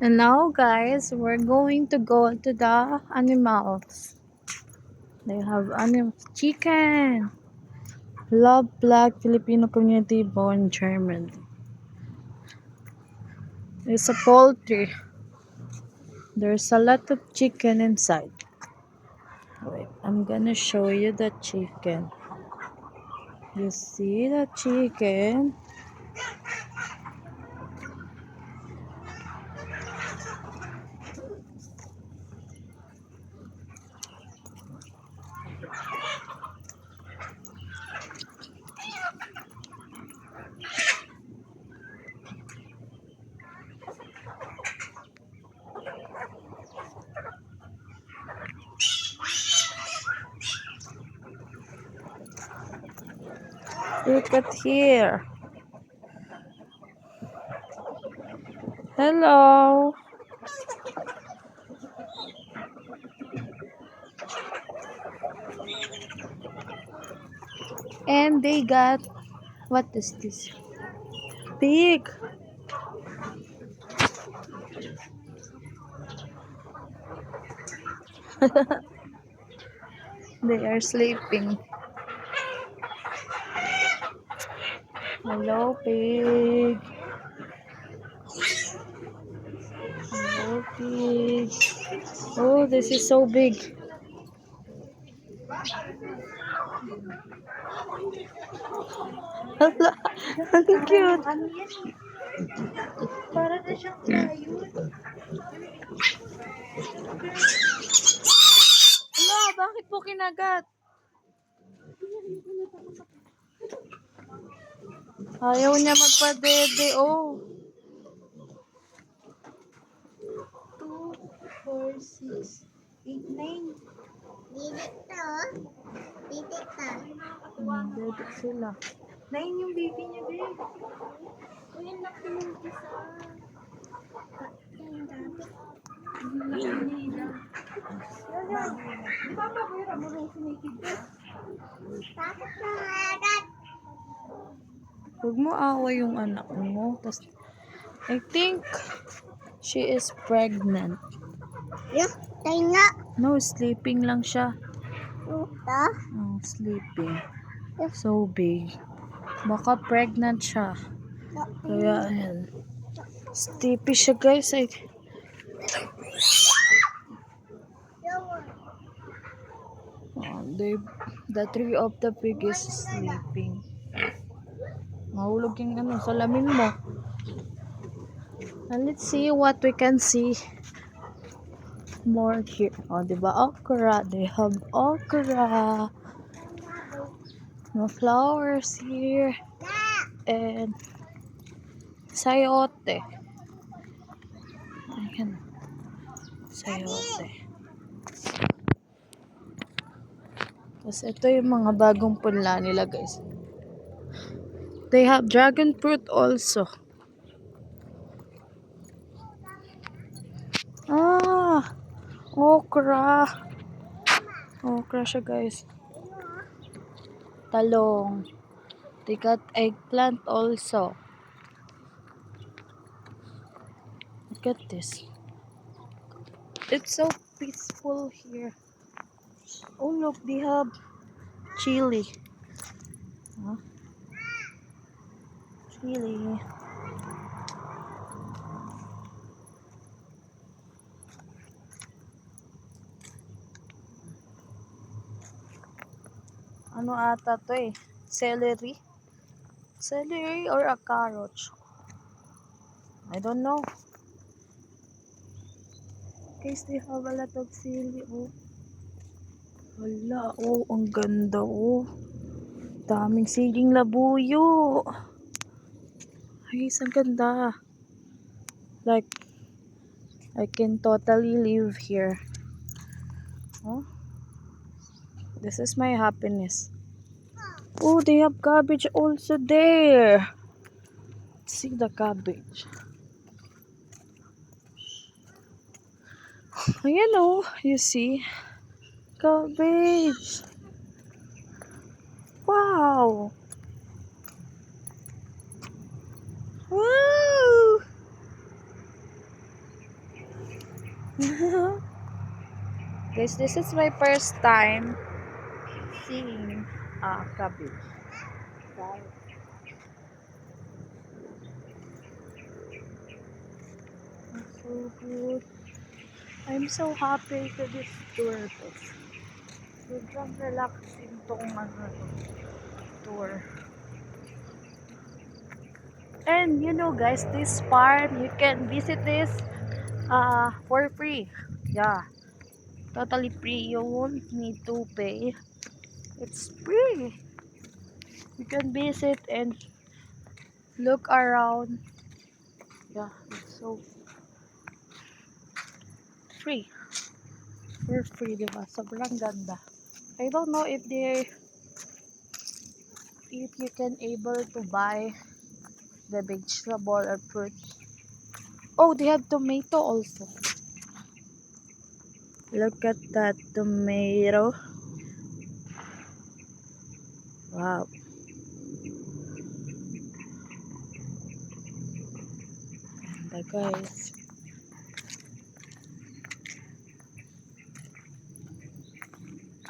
And now, guys, we're going to go to the animals. They have chicken. Love Black Filipino Community Born German. It's a poultry. There's a lot of chicken inside. Wait, I'm gonna show you the chicken. You see the chicken? Look at here. Hello. And they got, what is this? Pig. They are sleeping. Hello, pig. Hello, pig. Oh, this is so big. Hala, ang cute. Para na siyang ayun. Hala, bakit po kinagat? Ayaw niya magpadede, oh. 2, 4, 6, 8, 9. Dito. Dito. Dede sila. 9 yung baby niya, babe. Uy, ang laki yung isa. Yung dati. Ang laki nila. Yan. Di ba mabira mo rin sinikid ka? Tapos na agad. Huwag mo away yung anak mo. I think she is pregnant. Yeah, tayo nga. No, sleeping lang siya. Ito. Oh, sleeping. So big. Baka pregnant siya. Kaya, ayan. Sleepy siya, guys. The three of the pig is sleeping. Mahulog yung salamin mo. And let's see what we can see more here. Oh, diba? Okra. They have okra. No flowers here. And sayote. Ayan. Sayote. Tapos ito yung mga bagong punla nila, guys. They have dragon fruit also. Ah, okra. Okra siya, guys. Talong. They got eggplant also. Look at this. It's so peaceful here. Oh, look, they have chili. Huh? Chili. Ano ata to eh? Celery? Celery or a carrot? I don't know. Guys, they have a lot of chili. Oh. Hala, oh, ang ganda, oh. Daming siling labuyo. Guys, ang ganda. Like, I can totally live here. Oh. This is my happiness. Oh, they have cabbage also there. Let's see the cabbage. Ayan, oh, you see? Cabbage. Wow. Wow. Guys, this is my first time seeing cabbage. Right. It's so good. I'm so happy to this tour. Guys. Sobrang relaxing tong tour. And you know guys, this farm, you can visit this for free. Yeah, totally free. You won't need to pay. It's free. You can visit and look around. Yeah, it's so free. For free, diba? Sobrang ganda. I don't know if you can able to buy the vegetable or fruit. Oh, they have tomato also. Look at that tomato. Wow. Ganda guys.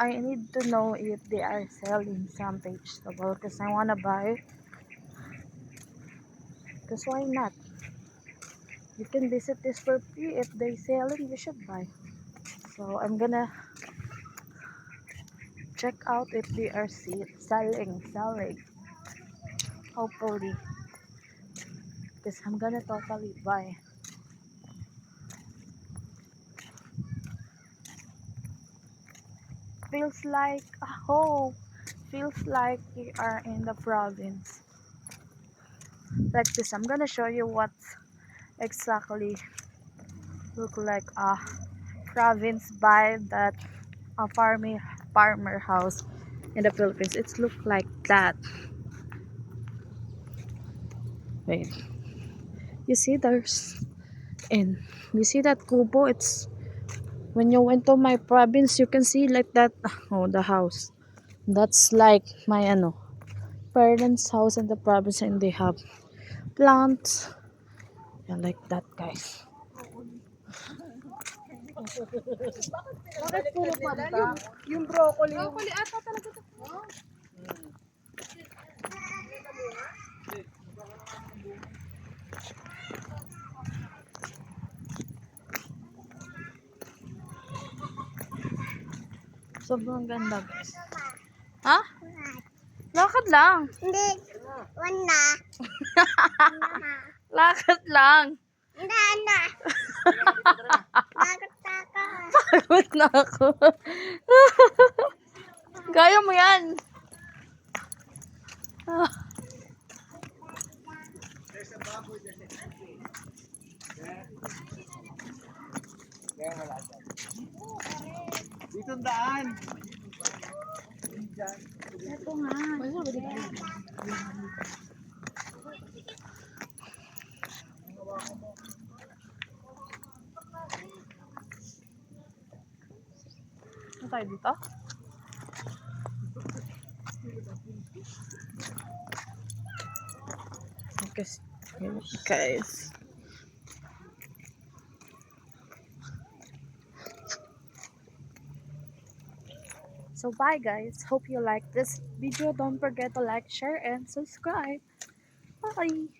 I need to know if they are selling some vegetable because I wanna buy. Because why not? You can visit this for free. If they selling, you should buy. So I'm gonna check out if they are selling. Hopefully, because I'm gonna totally buy. Feels like a home. Feels like we are in the province. Like this, I'm gonna show you what exactly look like a province vibe that a farmer house in the Philippines. It's look like that. Wait, you see and you see that kubo? It's when you went to my province, you can see like that. Oh, the house. That's like my parents' house in the province, and they have plants. Yeah, like that, guys. Bakit puro panta? Yung broccoli. Broccoli ata talaga to. Sobrang ganda, guys. Ha? Lakad lang. Hindi. Wala. Lakad lang. Hindi na. Bakit taka? Pagod na ako. Kaya mo yan. Ah, Dito ang daan. ito nga. Ano tayo dito? Guys. So bye guys. Hope you like this video. Don't forget to like, share, and subscribe. Bye.